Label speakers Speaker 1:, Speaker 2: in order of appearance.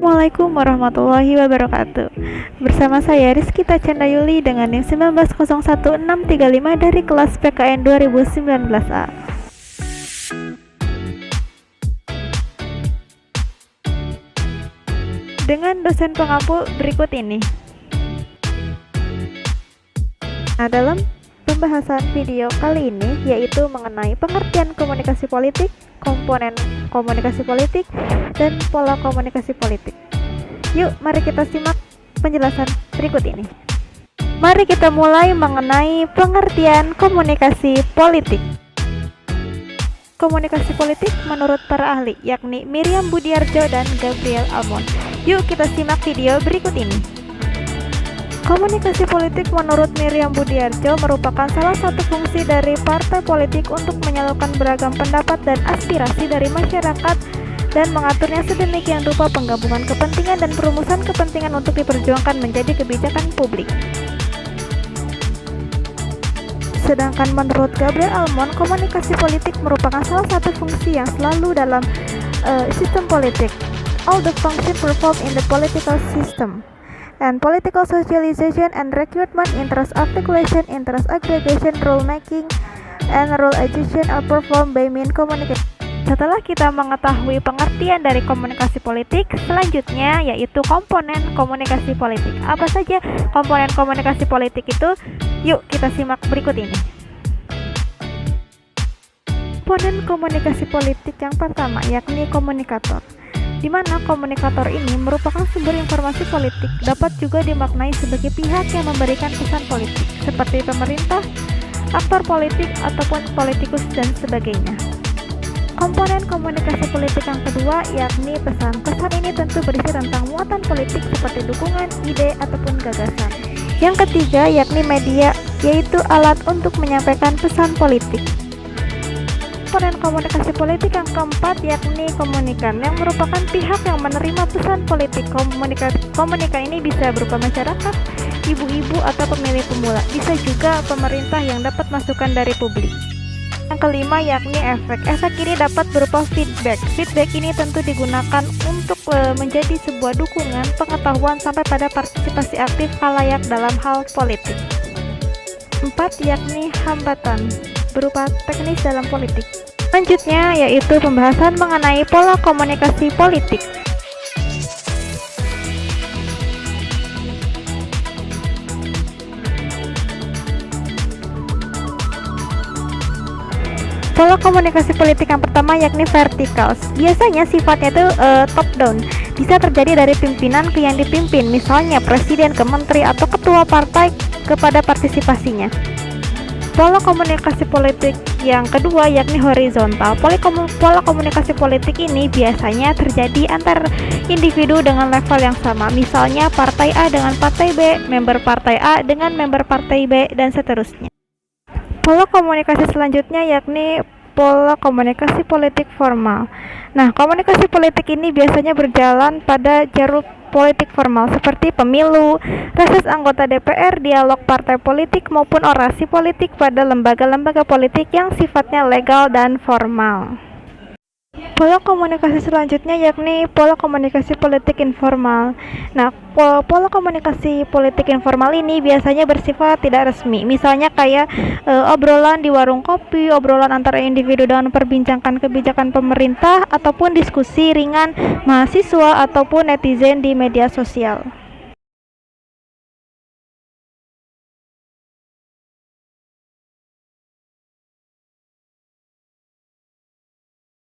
Speaker 1: Assalamualaikum warahmatullahi wabarakatuh. Bersama saya Rizky Tachandayuli dengan NIM 1901635 dari kelas PKN 2019A. Dengan dosen pengampu berikut ini. Nah, dalam pembahasan video kali ini yaitu mengenai pengertian komunikasi politik, komponen komunikasi politik, dan pola komunikasi politik. Yuk, mari kita simak penjelasan berikut ini. Mari kita mulai mengenai pengertian komunikasi politik. Komunikasi politik menurut para ahli, yakni Miriam Budiarjo dan Gabriel Almond. Yuk kita simak video berikut ini. Komunikasi politik menurut Miriam Budiarjo merupakan salah satu fungsi dari partai politik untuk menyalurkan beragam pendapat dan aspirasi dari masyarakat dan mengaturnya sedemikian rupa penggabungan kepentingan dan perumusan kepentingan untuk diperjuangkan menjadi kebijakan publik. Sedangkan menurut Gabriel Almond, komunikasi politik merupakan salah satu fungsi yang selalu dalam sistem politik. All the function performed in the political system and political socialization and recruitment, interest articulation, interest aggregation, rule making, and rule adjustment are performed by mean communication. Setelah kita mengetahui pengertian dari komunikasi politik, selanjutnya yaitu komponen komunikasi politik. Apa saja komponen komunikasi politik itu? Yuk kita simak berikut ini. Komponen komunikasi politik yang pertama yakni komunikator, di mana komunikator ini merupakan sumber informasi politik, dapat juga dimaknai sebagai pihak yang memberikan pesan politik, seperti pemerintah, aktor politik, ataupun politikus dan sebagainya. Komponen komunikasi politik yang kedua yakni pesan. Pesan ini tentu berisi tentang muatan politik seperti dukungan, ide, ataupun gagasan. Yang ketiga yakni media, yaitu alat untuk menyampaikan pesan politik. Komponen komunikasi politik yang keempat yakni komunikan, yang merupakan pihak yang menerima pesan politik. Komunikan ini bisa berupa masyarakat, ibu-ibu, atau pemilih pemula. Bisa juga pemerintah yang dapat masukan dari publik. Yang kelima yakni efek. Efek ini dapat berupa feedback. Feedback ini tentu digunakan untuk menjadi sebuah dukungan, pengetahuan, sampai pada partisipasi aktif khalayak dalam hal politik. 4 yakni hambatan, berupa teknis dalam politik. Selanjutnya yaitu pembahasan mengenai pola komunikasi politik. Pola komunikasi politik yang pertama yakni vertikal. Biasanya sifatnya itu top down. Bisa terjadi dari pimpinan ke yang dipimpin, misalnya presiden ke menteri atau ketua partai kepada partisipasinya. Pola komunikasi politik yang kedua yakni horizontal. Pola komunikasi politik ini biasanya terjadi antar individu dengan level yang sama, misalnya partai A dengan partai B, member partai A dengan member partai B, dan seterusnya. Pola komunikasi selanjutnya yakni pola komunikasi politik formal. Nah, komunikasi politik ini biasanya berjalan pada jalur politik formal seperti pemilu, reses anggota DPR, dialog partai politik, maupun orasi politik pada lembaga-lembaga politik yang sifatnya legal dan formal. Pola komunikasi selanjutnya yakni pola komunikasi politik informal. Nah, pola komunikasi politik informal ini biasanya bersifat tidak resmi. Misalnya kayak obrolan di warung kopi, obrolan antara individu dengan memperbincangkan kebijakan pemerintah, ataupun diskusi ringan mahasiswa ataupun netizen di media sosial.